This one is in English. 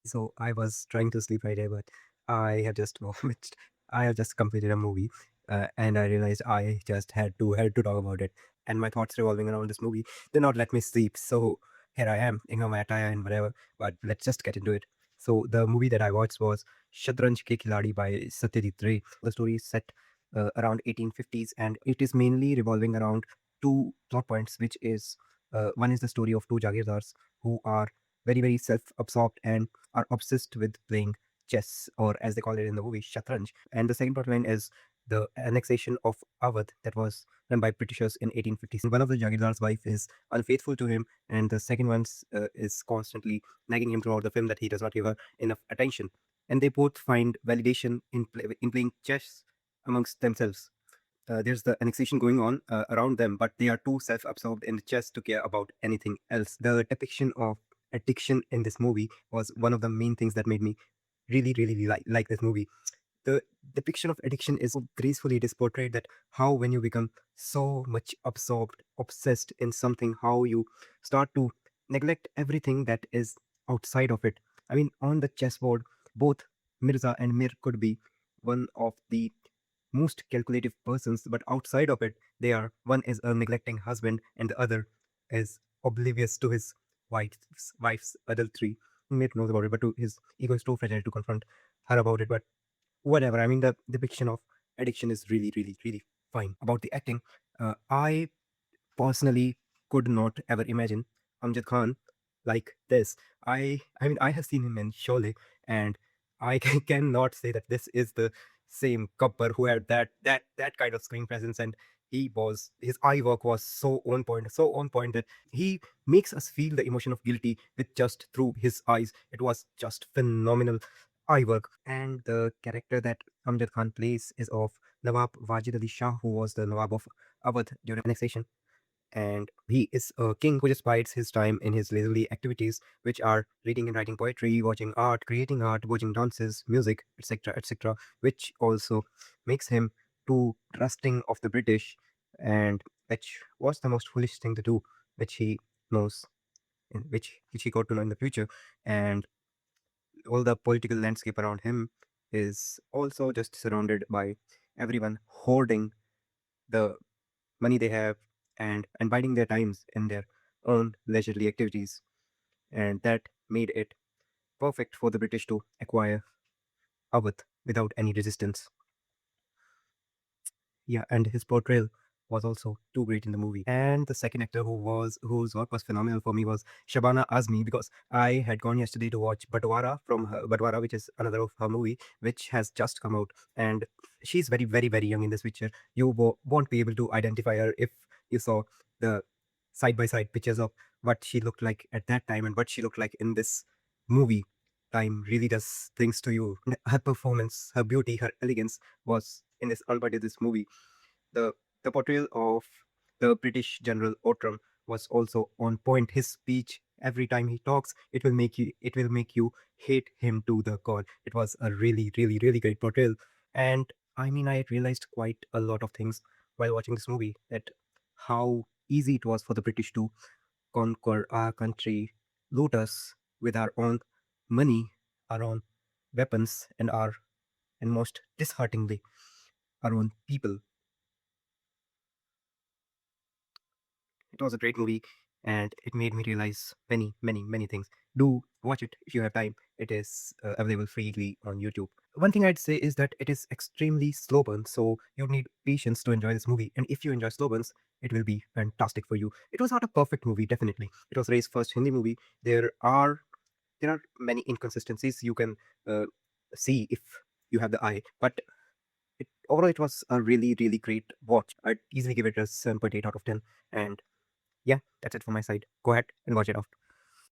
So I was trying to sleep right there, but I have just vomited. I have just completed a movie, and I realized I just had to talk about it. And my thoughts revolving around this movie did not let me sleep. So here I am, in my attire and whatever. But let's just get into it. So the movie that I watched was Shatranj Ke Khilari by Satyajit Ray. The story is set around 1850s, and it is mainly revolving around two plot points, which is one is the story of two jagirdars who are very self-absorbed and are obsessed with playing chess, or as they call it in the movie, Shatranj. And the second plotline is the annexation of Awadh that was done by Britishers in 1856. One of the Jagirdar's wife is unfaithful to him, and the second one is constantly nagging him throughout the film that he does not give her enough attention. And they both find validation in playing chess amongst themselves. There's the annexation going on around them, but they are too self-absorbed in chess to care about anything else. The depiction of addiction in this movie was one of the main things that made me really like this movie. The depiction of addiction is so gracefully it is portrayed that how when you become so much absorbed, obsessed in something, how you start to neglect everything that is outside of it. I mean, on the chessboard, both Mirza and Mir could be one of the most calculative persons, but outside of it, they are one is a neglecting husband and the other is oblivious to his wife's adultery. Mate knows about it, but to his ego is too fragile to confront her about it. But whatever. I mean, the depiction of addiction is really fine. About the acting, I personally could not ever imagine Amjad Khan like this. I mean, I have seen him in Sholay, and I cannot say that this is the same Gabbar who had that kind of screen presence, and his eye work was so on point that he makes us feel the emotion of guilty with just through his eyes. It was just phenomenal eye work. And the character that Amjad Khan plays is of Nawab Wajid Ali Shah, who was the Nawab of Awadh during annexation, and he is a king who just bides his time in his leisurely activities, which are reading and writing poetry, watching art, creating art, watching dances, music, etc., which also makes him too trusting of the British, and which was the most foolish thing to do, which he knows, which he got to know in the future. And all the political landscape around him is also just surrounded by everyone hoarding the money they have and biding their times in their own leisurely activities, and that made it perfect for the British to acquire Awadh without any resistance. Yeah, and his portrayal was also too great in the movie. And the second actor whose work was phenomenal for me was Shabana Azmi, because I had gone yesterday to watch Batwara, which is another of her movie, which has just come out, and she's very young in this picture. You won't be able to identify her if you saw the side by side pictures of what she looked like at that time and what she looked like in this movie. Time really does things to you. And her performance, her beauty, her elegance was in this unbudgeted this movie. The the portrayal of the British General Outram was also on point. His speech, every time he talks, it will make you hate him to the core. It was a really great portrayal. And I mean, I realized quite a lot of things while watching this movie, that how easy it was for the British to conquer our country, loot us with our own money, our own weapons, and most dishearteningly, our own people. It was a great movie, and it made me realize many things. Do watch it if you have time. It is available freely on YouTube. One thing I'd say is that it is extremely slow burn, so you need patience to enjoy this movie. And if you enjoy slow burns, it will be fantastic for you. It was not a perfect movie, definitely. It was Ray's first Hindi movie. There are many inconsistencies you can uh, see if you have the eye, but overall it was a really great watch. I'd easily give it a 7.8 out of 10. And yeah, that's it from my side. Go ahead and watch it out.